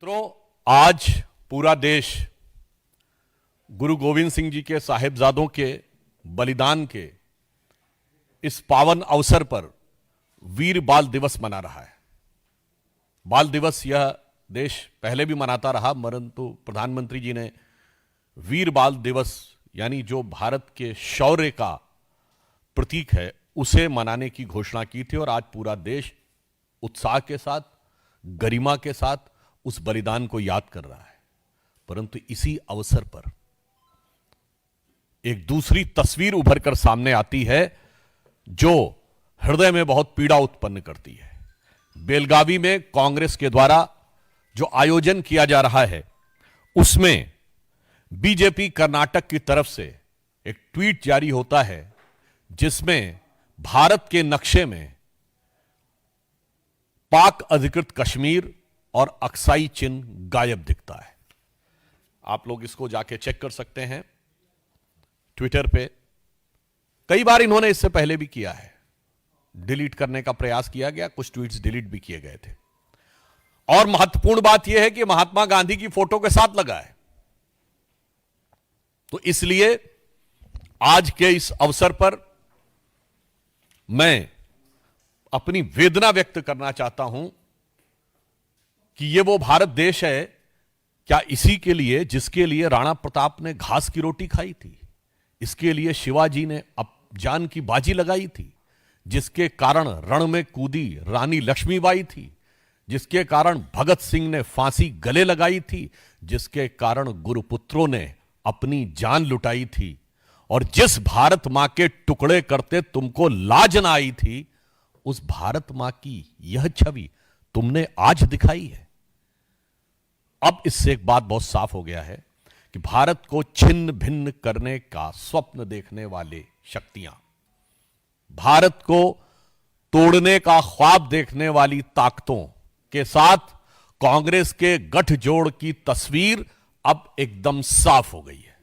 मित्रों, आज पूरा देश गुरु गोविंद सिंह जी के साहिबजादों के बलिदान के इस पावन अवसर पर वीर बाल दिवस मना रहा है। बाल दिवस यह देश पहले भी मनाता रहा, परंतु प्रधानमंत्री जी ने वीर बाल दिवस यानी जो भारत के शौर्य का प्रतीक है उसे मनाने की घोषणा की थी और आज पूरा देश उत्साह के साथ, गरिमा के साथ उस बलिदान को याद कर रहा है। परंतु इसी अवसर पर एक दूसरी तस्वीर उभर कर सामने आती है जो हृदय में बहुत पीड़ा उत्पन्न करती है। बेलगावी में कांग्रेस के द्वारा जो आयोजन किया जा रहा है उसमें बीजेपी कर्नाटक की तरफ से एक ट्वीट जारी होता है जिसमें भारत के नक्शे में पाक अधिकृत कश्मीर और अक्साई चिन्ह गायब दिखता है। आप लोग इसको जाके चेक कर सकते हैं ट्विटर पे। कई बार इन्होंने इससे पहले भी किया है, डिलीट करने का प्रयास किया गया, कुछ ट्वीट्स डिलीट भी किए गए थे। और महत्वपूर्ण बात यह है कि महात्मा गांधी की फोटो के साथ लगा है। तो इसलिए आज के इस अवसर पर मैं अपनी वेदना व्यक्त करना चाहता हूं कि यह वो भारत देश है क्या इसी के लिए जिसके लिए राणा प्रताप ने घास की रोटी खाई थी, इसके लिए शिवाजी ने जान की बाजी लगाई थी, जिसके कारण रण में कूदी रानी लक्ष्मीबाई थी, जिसके कारण भगत सिंह ने फांसी गले लगाई थी, जिसके कारण गुरुपुत्रों ने अपनी जान लुटाई थी, और जिस भारत मां के टुकड़े करते तुमको लाज ना आई थी, उस भारत मां की यह छवि तुमने आज दिखाई है। अब इससे एक बात बहुत साफ हो गया है कि भारत को छिन्न भिन्न करने का स्वप्न देखने वाले शक्तियां, भारत को तोड़ने का ख्वाब देखने वाली ताकतों के साथ कांग्रेस के गठजोड़ की तस्वीर अब एकदम साफ हो गई है।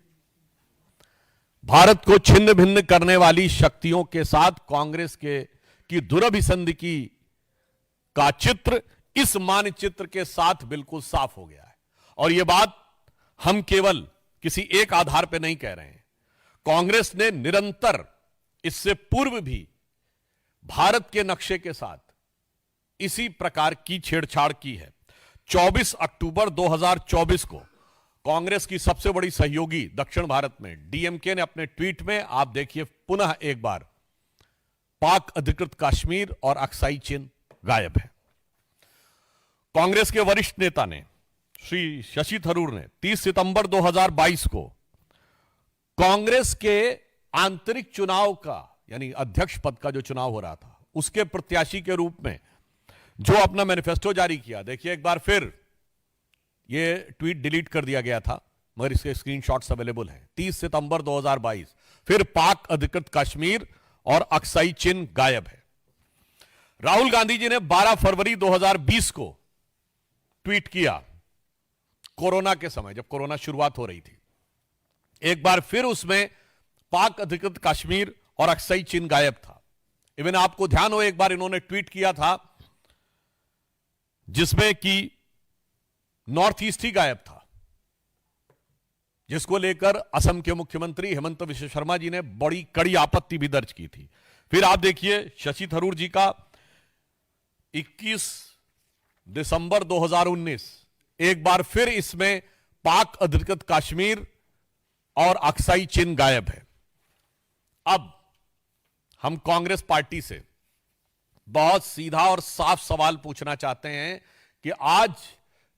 भारत को छिन्न भिन्न करने वाली शक्तियों के साथ कांग्रेस की दुरभिसंधि का चित्र इस मानचित्र के साथ बिल्कुल साफ हो गया है। और यह बात हम केवल किसी एक आधार पर नहीं कह रहे हैं। कांग्रेस ने निरंतर इससे पूर्व भी भारत के नक्शे के साथ इसी प्रकार की छेड़छाड़ की है। 24 अक्टूबर 2024 को कांग्रेस की सबसे बड़ी सहयोगी दक्षिण भारत में डीएमके ने अपने ट्वीट में, आप देखिए पुनः एक बार, पाक अधिकृत कश्मीर और अक्साई चिन्ह गायब है। कांग्रेस के वरिष्ठ नेता ने श्री शशि थरूर ने 30 सितंबर 2022 को कांग्रेस के आंतरिक चुनाव का यानी अध्यक्ष पद का जो चुनाव हो रहा था उसके प्रत्याशी के रूप में जो अपना मैनिफेस्टो जारी किया। देखिए एक बार फिर यह ट्वीट डिलीट कर दिया गया था मगर इसके स्क्रीनशॉट्स अवेलेबल हैं। 30 सितंबर 2022 फिर पाक अधिकृत कश्मीर और अक्साई चिन्ह गायब है। राहुल गांधी जी ने 12 फरवरी 2020 को ट्वीट किया कोरोना के समय, जब कोरोना शुरुआत हो रही थी। एक बार फिर उसमें पाक अधिकृत कश्मीर और अक्साई चिन्ह गायब था। इवन आपको ध्यान हो एक बार इन्होंने ट्वीट किया था जिसमें कि नॉर्थ ईस्ट ही गायब था, जिसको लेकर असम के मुख्यमंत्री हेमंत बिश्व शर्मा जी ने बड़ी कड़ी आपत्ति भी दर्ज की थी। फिर आप देखिए शशि थरूर जी का 21 दिसंबर 2019 एक बार फिर इसमें पाक अधिकृत कश्मीर और अक्साई चिन्ह गायब है। अब हम कांग्रेस पार्टी से बहुत सीधा और साफ सवाल पूछना चाहते हैं कि आज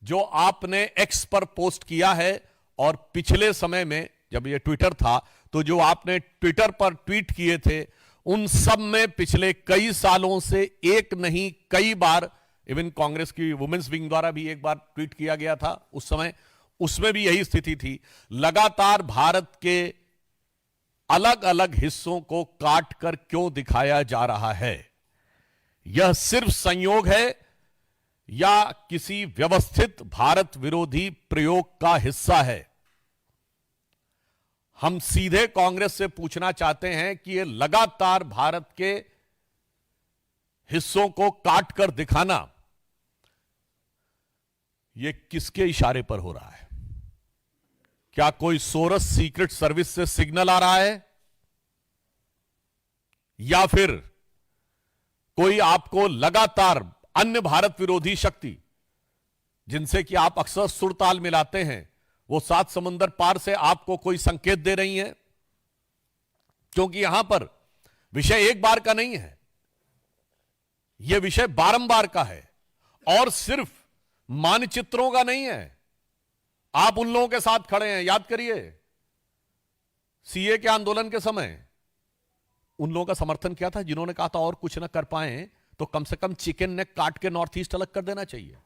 जो आपने एक्स पर पोस्ट किया है और पिछले समय में जब यह ट्विटर था तो जो आपने ट्विटर पर ट्वीट किए थे उन सब में पिछले कई सालों से एक नहीं कई बार, इवन कांग्रेस की वुमेन्स विंग द्वारा भी एक बार ट्वीट किया गया था उस समय, उसमें भी यही स्थिति थी। लगातार भारत के अलग अलग हिस्सों को काट कर क्यों दिखाया जा रहा है? यह सिर्फ संयोग है या किसी व्यवस्थित भारत विरोधी प्रयोग का हिस्सा है? हम सीधे कांग्रेस से पूछना चाहते हैं कि यह लगातार भारत के हिस्सों को काट कर दिखाना ये किसके इशारे पर हो रहा है? क्या कोई सोरस सीक्रेट सर्विस से सिग्नल आ रहा है, या फिर कोई आपको लगातार अन्य भारत विरोधी शक्ति जिनसे कि आप अक्सर सुरताल मिलाते हैं, वो सात समंदर पार से आपको कोई संकेत दे रही है? क्योंकि यहां पर विषय एक बार का नहीं है, यह विषय बारंबार का है और सिर्फ मानचित्रों का नहीं है। आप उन लोगों के साथ खड़े हैं, याद करिए सीए के आंदोलन के समय उन लोगों का समर्थन किया था जिन्होंने कहा था और कुछ ना कर पाए तो कम से कम चिकन नेक काट के नॉर्थ ईस्ट अलग कर देना चाहिए।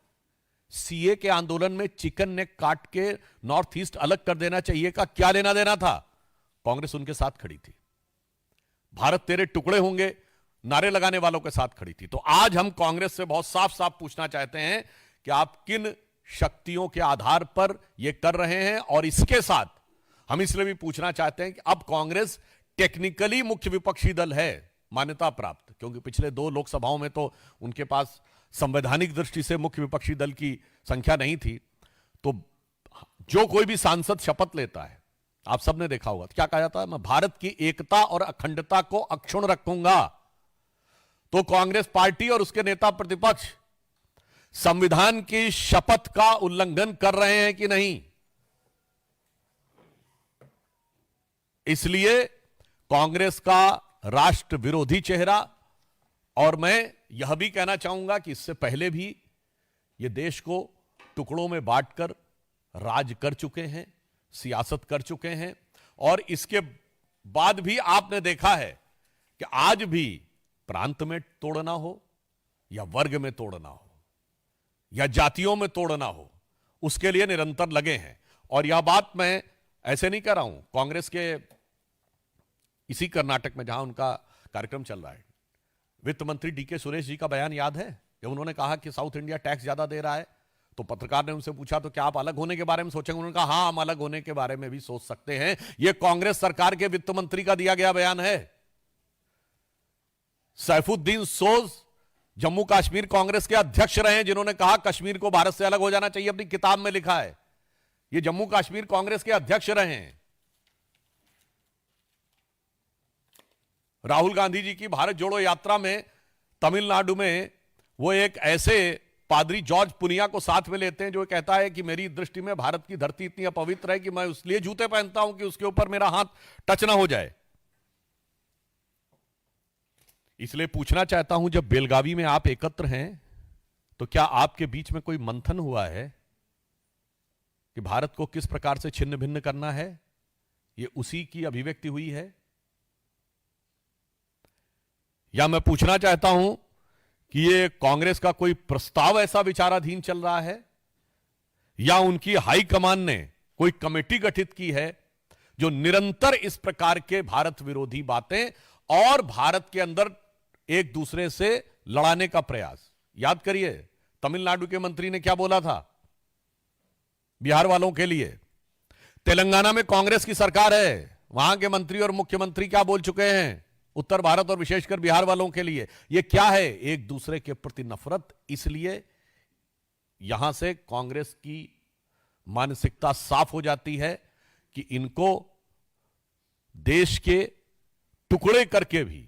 सीए के आंदोलन में चिकन नेक काट के नॉर्थ ईस्ट अलग कर देना चाहिए का क्या लेना देना था? कांग्रेस उनके साथ खड़ी थी। भारत तेरे टुकड़े होंगे नारे लगाने वालों के साथ खड़ी थी। तो आज हम कांग्रेस से बहुत साफ साफ पूछना चाहते हैं कि आप किन शक्तियों के आधार पर यह कर रहे हैं, और इसके साथ हम इसलिए भी पूछना चाहते हैं कि अब कांग्रेस टेक्निकली मुख्य विपक्षी दल है, मान्यता प्राप्त, क्योंकि पिछले 2 लोकसभाओं में तो उनके पास संवैधानिक दृष्टि से मुख्य विपक्षी दल की संख्या नहीं थी। तो जो कोई भी सांसद शपथ लेता है, आप सबने देखा होगा क्या कहा जाता है, मैं भारत की एकता और अखंडता को अक्षुण्ण रखूंगा। तो कांग्रेस पार्टी और उसके नेता प्रतिपक्ष संविधान की शपथ का उल्लंघन कर रहे हैं कि नहीं? इसलिए कांग्रेस का राष्ट्र विरोधी चेहरा, और मैं यह भी कहना चाहूंगा कि इससे पहले भी ये देश को टुकड़ों में बांटकर राज कर चुके हैं, सियासत कर चुके हैं, और इसके बाद भी आपने देखा है कि आज भी प्रांत में तोड़ना हो या वर्ग में तोड़ना हो या जातियों में तोड़ना हो, उसके लिए निरंतर लगे हैं। और यह बात मैं ऐसे नहीं कह रहा हूं, कांग्रेस के इसी कर्नाटक में जहां उनका कार्यक्रम चल रहा है, वित्त मंत्री डीके सुरेश जी का बयान याद है जब उन्होंने कहा कि साउथ इंडिया टैक्स ज्यादा दे रहा है, तो पत्रकार ने उनसे पूछा तो क्या आप अलग होने के बारे में सोचेंगे? उन्होंने कहा हां, हम अलग होने के बारे में भी सोच सकते हैं। यह कांग्रेस सरकार के वित्त मंत्री का दिया गया बयान है। सैफुद्दीन सोज जम्मू कश्मीर कांग्रेस के अध्यक्ष रहे, जिन्होंने कहा कश्मीर को भारत से अलग हो जाना चाहिए, अपनी किताब में लिखा है। यह जम्मू कश्मीर कांग्रेस के अध्यक्ष रहे हैं। राहुल गांधी जी की भारत जोड़ो यात्रा में तमिलनाडु में वो एक ऐसे पादरी जॉर्ज पुनिया को साथ में लेते हैं जो कहता है कि मेरी दृष्टि में भारत की धरती इतनी अपवित्र है कि मैं उसलिए जूते पहनता हूं कि उसके ऊपर मेरा हाथ टच ना हो जाए। इसलिए पूछना चाहता हूं, जब बेलगावी में आप एकत्र हैं तो क्या आपके बीच में कोई मंथन हुआ है कि भारत को किस प्रकार से छिन्न भिन्न करना है? यह उसी की अभिव्यक्ति हुई है? या मैं पूछना चाहता हूं कि ये कांग्रेस का कोई प्रस्ताव ऐसा विचाराधीन चल रहा है, या उनकी हाईकमान ने कोई कमेटी गठित की है जो निरंतर इस प्रकार के भारत विरोधी बातें और भारत के अंदर एक दूसरे से लड़ाने का प्रयास? याद करिए तमिलनाडु के मंत्री ने क्या बोला था बिहार वालों के लिए। तेलंगाना में कांग्रेस की सरकार है, वहां के मंत्री और मुख्यमंत्री क्या बोल चुके हैं उत्तर भारत और विशेषकर बिहार वालों के लिए? यह क्या है? एक दूसरे के प्रति नफरत। इसलिए यहां से कांग्रेस की मानसिकता साफ हो जाती है कि इनको देश के टुकड़े करके भी,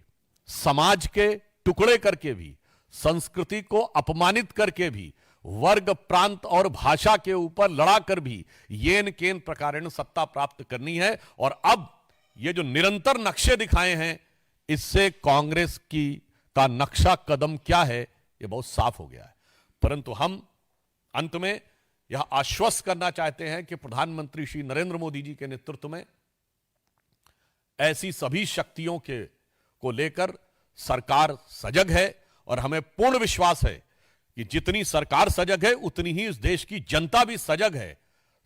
समाज के टुकड़े करके भी, संस्कृति को अपमानित करके भी, वर्ग प्रांत और भाषा के ऊपर लड़ाकर भी येन केन प्रकारेण सत्ता प्राप्त करनी है। और अब ये जो निरंतर नक्शे दिखाए हैं, इससे कांग्रेस का नक्शा कदम क्या है यह बहुत साफ हो गया है। परंतु हम अंत में यह आश्वस्त करना चाहते हैं कि प्रधानमंत्री श्री नरेंद्र मोदी जी के नेतृत्व में ऐसी सभी शक्तियों को लेकर सरकार सजग है, और हमें पूर्ण विश्वास है कि जितनी सरकार सजग है उतनी ही इस देश की जनता भी सजग है,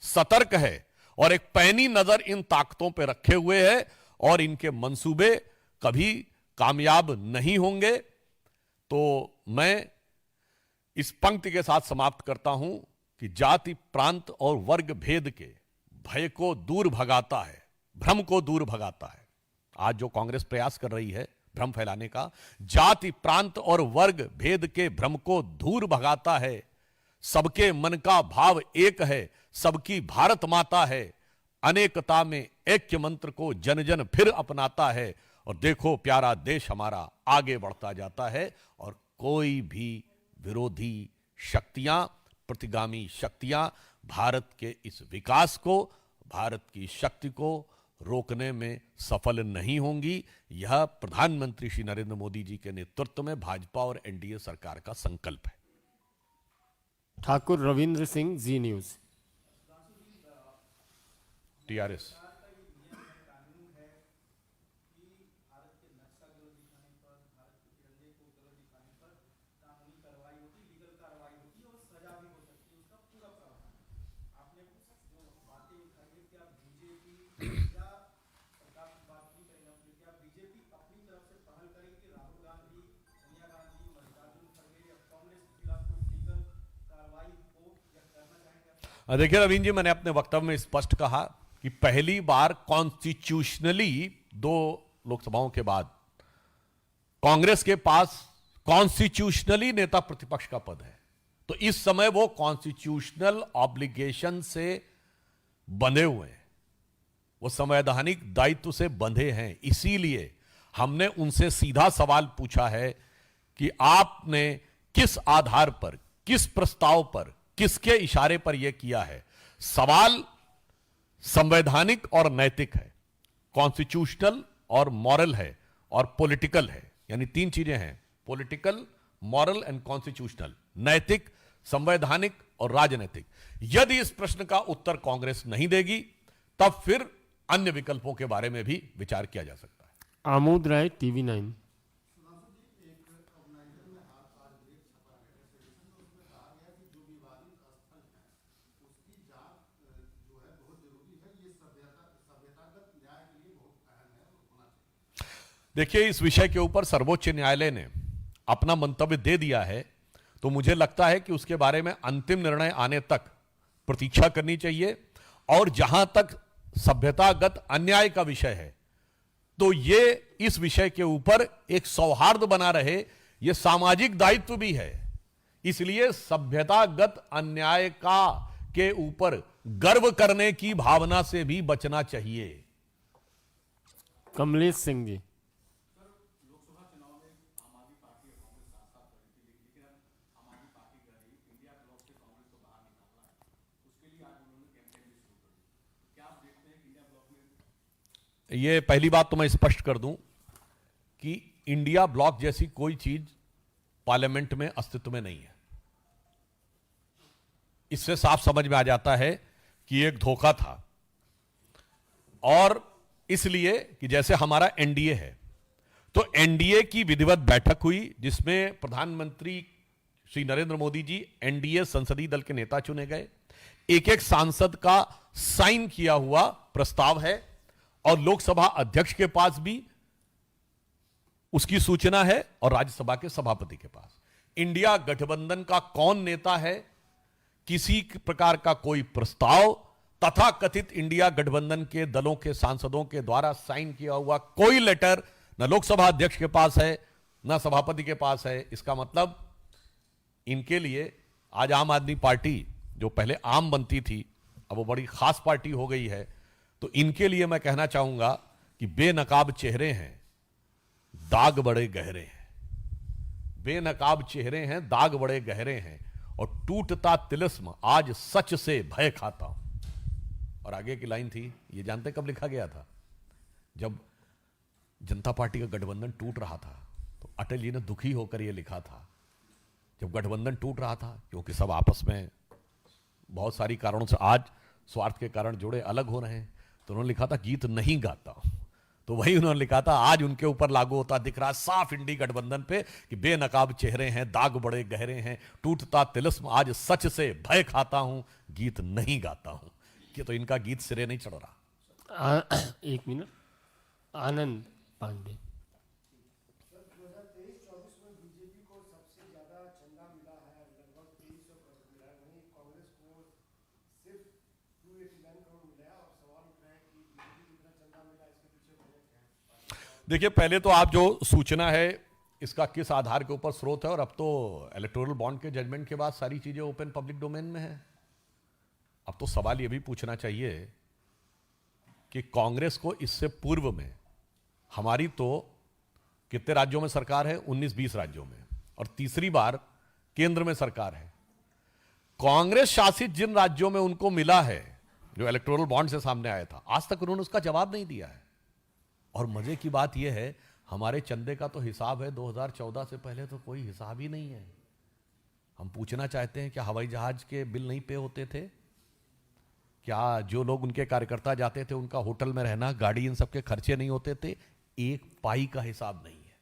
सतर्क है, और एक पैनी नजर इन ताकतों पर रखे हुए है, और इनके मंसूबे कभी कामयाब नहीं होंगे। तो मैं इस पंक्ति के साथ समाप्त करता हूं कि जाति प्रांत और वर्ग भेद के भय को दूर भगाता है, भ्रम को दूर भगाता है। आज जो कांग्रेस प्रयास कर रही है भ्रम फैलाने का, जाति प्रांत और वर्ग भेद के भ्रम को दूर भगाता है, सबके मन का भाव एक है, सबकी भारत माता है, अनेकता में ऐक्य मंत्र को जन जन फिर अपनाता है। और देखो प्यारा देश हमारा आगे बढ़ता जाता है और कोई भी विरोधी शक्तियां, प्रतिगामी शक्तियां भारत के इस विकास को, भारत की शक्ति को रोकने में सफल नहीं होंगी। यह प्रधानमंत्री श्री नरेंद्र मोदी जी के नेतृत्व में भाजपा और एनडीए सरकार का संकल्प है। ठाकुर रविंद्र सिंह, जी न्यूज। टीआरएस देखिए रवीन जी, मैंने अपने वक्तव्य में स्पष्ट कहा कि पहली बार कॉन्स्टिट्यूशनली 2 लोकसभाओं के बाद कांग्रेस के पास कॉन्स्टिट्यूशनली नेता प्रतिपक्ष का पद है। तो इस समय वो कॉन्स्टिट्यूशनल ऑब्लिगेशन से बंधे हुए हैं, वो संवैधानिक दायित्व से बंधे हैं। इसीलिए हमने उनसे सीधा सवाल पूछा है कि आपने किस आधार पर, किस प्रस्ताव पर, किसके इशारे पर यह किया है। सवाल संवैधानिक और नैतिक है, कॉन्स्टिट्यूशनल और मॉरल है और पॉलिटिकल है, यानी 3 चीजें हैं, पॉलिटिकल, मॉरल एंड कॉन्स्टिट्यूशनल, नैतिक, संवैधानिक और राजनीतिक। यदि इस प्रश्न का उत्तर कांग्रेस नहीं देगी तब फिर अन्य विकल्पों के बारे में भी विचार किया जा सकता है। आमोद राय, टीवी 9। देखिए, इस विषय के ऊपर सर्वोच्च न्यायालय ने अपना मंतव्य दे दिया है, तो मुझे लगता है कि उसके बारे में अंतिम निर्णय आने तक प्रतीक्षा करनी चाहिए। और जहां तक सभ्यतागत अन्याय का विषय है, तो ये इस विषय के ऊपर एक सौहार्द बना रहे, यह सामाजिक दायित्व भी है। इसलिए सभ्यतागत अन्याय का के ऊपर गर्व करने की भावना से भी बचना चाहिए। कमलेश सिंह जी। ये पहली बात तो मैं स्पष्ट कर दूं कि इंडिया ब्लॉक जैसी कोई चीज पार्लियामेंट में अस्तित्व में नहीं है। इससे साफ समझ में आ जाता है कि एक धोखा था। और इसलिए कि जैसे हमारा एनडीए है, तो एनडीए की विधिवत बैठक हुई जिसमें प्रधानमंत्री श्री नरेंद्र मोदी जी एनडीए संसदीय दल के नेता चुने गए। एक एक सांसद का साइन किया हुआ प्रस्ताव है और लोकसभा अध्यक्ष के पास भी उसकी सूचना है और राज्यसभा के सभापति के पास। इंडिया गठबंधन का कौन नेता है, किसी प्रकार का कोई प्रस्ताव तथा कथित इंडिया गठबंधन के दलों के सांसदों के द्वारा साइन किया हुआ कोई लेटर न लोकसभा अध्यक्ष के पास है न सभापति के पास है। इसका मतलब इनके लिए आज आम आदमी पार्टी, जो पहले आम बनती थी, अब वो बड़ी खास पार्टी हो गई है। तो इनके लिए मैं कहना चाहूंगा कि बेनकाब चेहरे हैं, दाग बड़े गहरे हैं। बेनकाब चेहरे हैं, दाग बड़े गहरे हैं और टूटता तिलिस्म आज सच से भय खाता हूं। और आगे की लाइन थी, ये जानते कब लिखा गया था? जब जनता पार्टी का गठबंधन टूट रहा था, तो अटल जी ने दुखी होकर यह लिखा था। जब गठबंधन टूट रहा था, क्योंकि सब आपस में बहुत सारी कारणों से आज स्वार्थ के कारण जुड़े अलग हो रहे हैं, तो उन्होंने लिखा था गीत नहीं गाता। तो वही उन्होंने लिखा था, आज उनके ऊपर लागू होता दिख रहा साफ इंडी गठबंधन पे कि बेनकाब चेहरे हैं, दाग बड़े गहरे हैं, टूटता तिलिस्म आज सच से भय खाता हूं, गीत नहीं गाता हूं। कि तो इनका गीत सिरे नहीं चढ़ रहा। 1 मिनट, आनंद पांडे। देखिए, पहले तो आप जो सूचना है इसका किस आधार के ऊपर स्रोत है, और अब तो इलेक्टोरल बॉन्ड के जजमेंट के बाद सारी चीजें ओपन पब्लिक डोमेन में है। अब तो सवाल यह भी पूछना चाहिए कि कांग्रेस को इससे पूर्व में, हमारी तो कितने राज्यों में सरकार है, 19-20 राज्यों में, और तीसरी बार केंद्र में सरकार है। कांग्रेस शासित जिन राज्यों में उनको मिला है, जो इलेक्टोरल बॉन्ड से सामने आया था, आज तक उन्होंने उसका जवाब नहीं दिया है। और मजे की बात यह है, हमारे चंदे का तो हिसाब है 2014 से पहले तो कोई हिसाब ही नहीं है। हम पूछना चाहते हैं, क्या हवाई जहाज के बिल नहीं पे होते थे? क्या जो लोग उनके कार्यकर्ता जाते थे उनका होटल में रहना, गाड़ी, इन सबके खर्चे नहीं होते थे? एक पाई का हिसाब नहीं है।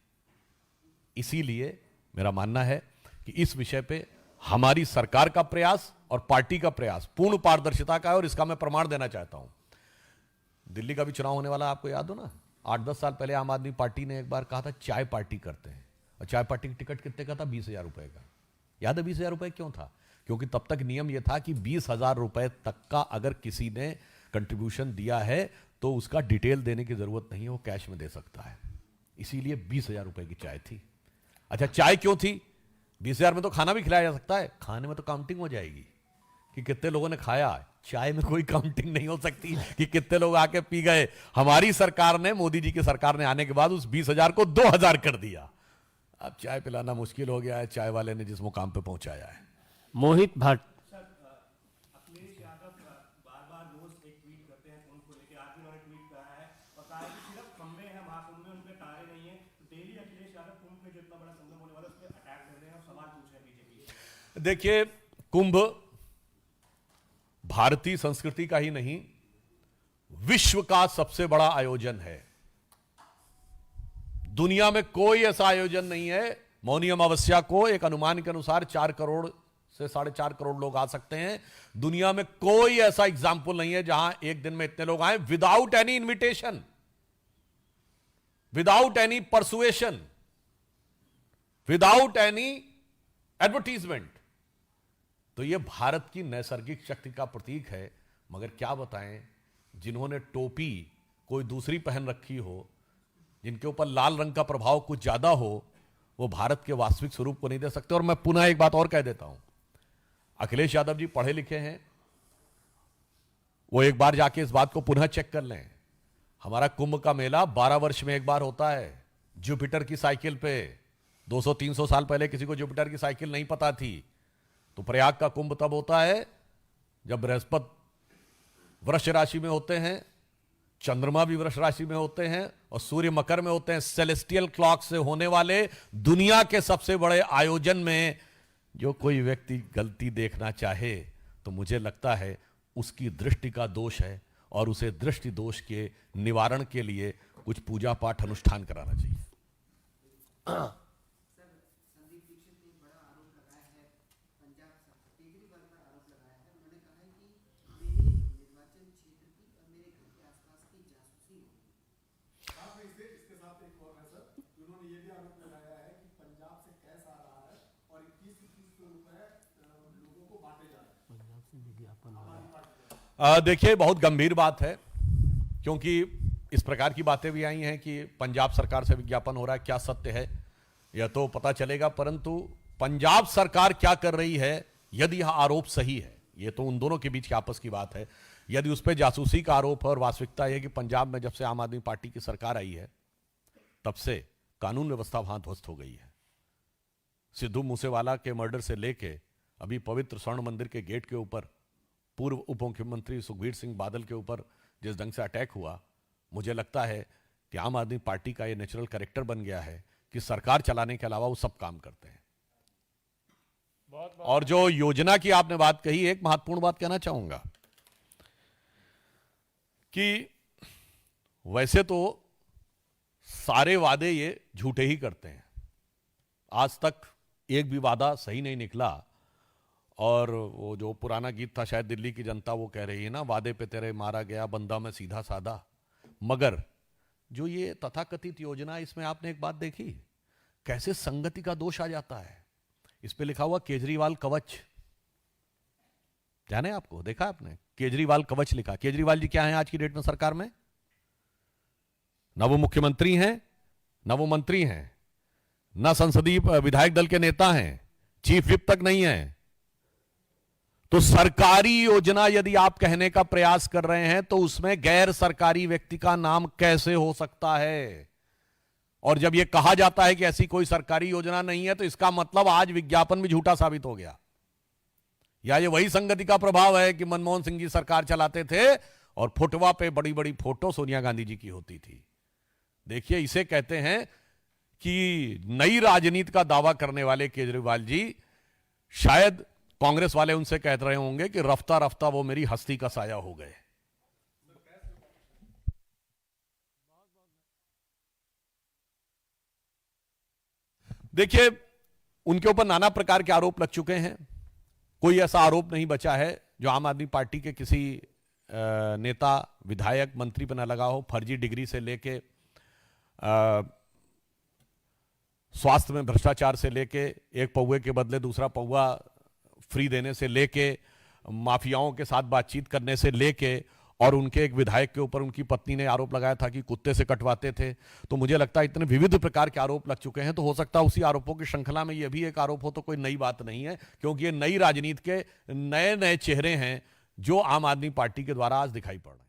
इसीलिए मेरा मानना है कि इस विषय पे हमारी सरकार का प्रयास और पार्टी का प्रयास पूर्ण पारदर्शिता का है, और इसका मैं प्रमाण देना चाहता हूं। दिल्ली का भी चुनाव होने वाला, आपको याद हो ना, 8-10 साल पहले आम आदमी पार्टी ने एक बार कहा था चाय पार्टी करते हैं, और चाय पार्टी की टिकट कितने का था? 20,000 रुपए का। याद है 20,000 रुपए क्यों था? क्योंकि तब तक नियम यह था कि 20,000 रुपए तक का अगर किसी ने कंट्रीब्यूशन दिया है तो उसका डिटेल देने की जरूरत नहीं है, वो कैश में दे सकता है। इसीलिए 20,000 रुपए की चाय थी। अच्छा, चाय क्यों थी? 20,000 में तो खाना भी खिलाया जा सकता है, खाने में तो काउंटिंग हो जाएगी कि कितने लोगों ने खाया। चाय में कोई काउंटिंग नहीं हो सकती कि कितने लोग आके पी गए। हमारी सरकार ने, मोदी जी की सरकार ने आने के बाद उस 20,000 को 2,000 कर दिया। अब चाय पिलाना मुश्किल हो गया है, चाय वाले ने जिस मुकाम पे पहुंचाया है। मोहित भट्ट। अखिलेश यादव बार-बार रोज एक ट्वीट करते हैं कुंभ को लेकर। आज भी उन्होंने ट्वीट करा है और कहा है कि सिर्फ खंबे हैं महाकुंभ में, उनपे तारे नहीं है। तो डेली अखिलेश यादव कुंभ में जो इतना बड़ा संगम होने वाला है उस पर अटैक कर रहे हैं और सवाल पूछ रहे हैं बीजेपी। देखिए, कुंभ भारतीय संस्कृति का ही नहीं, विश्व का सबसे बड़ा आयोजन है। दुनिया में कोई ऐसा आयोजन नहीं है। मौनी अमावस्या को एक अनुमान के अनुसार 4 करोड़ से 4.5 करोड़ लोग आ सकते हैं। दुनिया में कोई ऐसा एग्जाम्पल नहीं है जहां एक दिन में इतने लोग आए without any invitation, without any persuasion, without any advertisement. तो यह भारत की नैसर्गिक शक्ति का प्रतीक है। मगर क्या बताएं, जिन्होंने टोपी कोई दूसरी पहन रखी हो, जिनके ऊपर लाल रंग का प्रभाव कुछ ज्यादा हो, वो भारत के वास्तविक स्वरूप को नहीं दे सकते। और मैं पुनः एक बात और कह देता हूं, अखिलेश यादव जी पढ़े लिखे हैं, वो एक बार जाके इस बात को पुनः चेक कर लें। हमारा कुंभ का मेला 12 वर्ष में एक बार होता है, जुपिटर की साइकिल पे। 200-300 साल पहले किसी को जुपिटर की साइकिल नहीं पता थी। तो प्रयाग का कुंभ तब होता है जब बृहस्पति वृष राशि में होते हैं, चंद्रमा भी वृष राशि में होते हैं और सूर्य मकर में होते हैं। सेलेस्टियल क्लॉक से होने वाले दुनिया के सबसे बड़े आयोजन में जो कोई व्यक्ति गलती देखना चाहे तो मुझे लगता है उसकी दृष्टि का दोष है, और उसे दृष्टि दोष के निवारण के लिए कुछ पूजा पाठ अनुष्ठान कराना चाहिए। संदीप दीक्षित ने बड़ा आरोप लगाया है पंजाब सरकार, केजरीवाल पर आरोप लगाया है। उन्होंने कहा है कि मेरे निर्वाचन क्षेत्र की और मेरे घर के आसपास की जासूसी हो। इसके साथ एक और है सर, उन्होंने ये भी आरोप लगाया है कि पंजाब से कैश आ रहा है और 21-21 रुपए लोगों को बांटे जा रहे हैं। पंजाब से विज्ञापन आ रहा है। देखिए, बहुत गंभीर बात है, क्योंकि इस प्रकार की बातें भी आई हैं कि पंजाब सरकार से विज्ञापन हो रहा है। क्या सत्य है यह तो पता चलेगा, परंतु पंजाब सरकार क्या कर रही है, यदि यह आरोप सही है, यह तो उन दोनों के बीच की आपस की बात है। यदि उस पर जासूसी का आरोप है, और वास्तविकता यह है कि पंजाब में जब से आम आदमी पार्टी की सरकार आई है तब से कानून व्यवस्था वहां ध्वस्त हो गई है। सिद्धू मूसेवाला के मर्डर से लेके अभी पवित्र स्वर्ण मंदिर के गेट के ऊपर पूर्व उप मुख्यमंत्री सुखबीर सिंह बादल के ऊपर जिस ढंग से अटैक हुआ, मुझे लगता है कि आम आदमी पार्टी का यह नेचुरल कैरेक्टर बन गया है कि सरकार चलाने के अलावा वो सब काम करते हैं। और जो योजना की आपने बात कही, एक महत्वपूर्ण बात कहना चाहूंगा कि वैसे तो सारे वादे ये झूठे ही करते हैं। आज तक एक भी वादा सही नहीं निकला। और वो जो पुराना गीत था, शायद दिल्ली की जनता वो कह रही है ना, वादे पे तेरे मारा गया बंदा मैं सीधा साधा। मगर जो ये तथाकथित योजना, इसमें आपने एक बात देखी कैसे संगति का दोष आ जाता है। इस पे लिखा हुआ केजरीवाल कवच, जाने आपको, देखा आपने? केजरीवाल कवच लिखा। केजरीवाल जी क्या है आज की डेट में सरकार में? न वो मुख्यमंत्री हैं, न वो मंत्री हैं। ना संसदीय विधायक दल के नेता हैं, चीफ विप तक नहीं है। तो सरकारी योजना यदि आप कहने का प्रयास कर रहे हैं तो उसमें गैर सरकारी व्यक्ति का नाम कैसे हो सकता है? और जब यह कहा जाता है कि ऐसी कोई सरकारी योजना नहीं है तो इसका मतलब आज विज्ञापन भी झूठा साबित हो गया। या ये वही संगति का प्रभाव है कि मनमोहन सिंह जी सरकार चलाते थे और फुटवा पे बड़ी बड़ी फोटो सोनिया गांधी जी की होती थी। देखिए, इसे कहते हैं कि नई राजनीति का दावा करने वाले केजरीवाल जी, शायद कांग्रेस वाले उनसे कह रहे होंगे कि रफ्ता रफ्ता वो मेरी हस्ती का साया हो गए। देखिए, उनके ऊपर नाना प्रकार के आरोप लग चुके हैं। कोई ऐसा आरोप नहीं बचा है जो आम आदमी पार्टी के किसी नेता, विधायक, मंत्री पर न लगा हो। फर्जी डिग्री से लेके स्वास्थ्य में भ्रष्टाचार से लेके एक पौवे के बदले दूसरा पौवा फ्री देने से लेके माफियाओं के साथ बातचीत करने से लेके, और उनके एक विधायक के ऊपर उनकी पत्नी ने आरोप लगाया था कि कुत्ते से कटवाते थे। तो मुझे लगता है इतने विविध प्रकार के आरोप लग चुके हैं, तो हो सकता है उसी आरोपों की श्रृंखला में यह भी एक आरोप हो। तो कोई नई बात नहीं है, क्योंकि ये नई राजनीति के नए नए चेहरे हैं जो आम आदमी पार्टी के द्वारा आज दिखाई पड़ रहे हैं।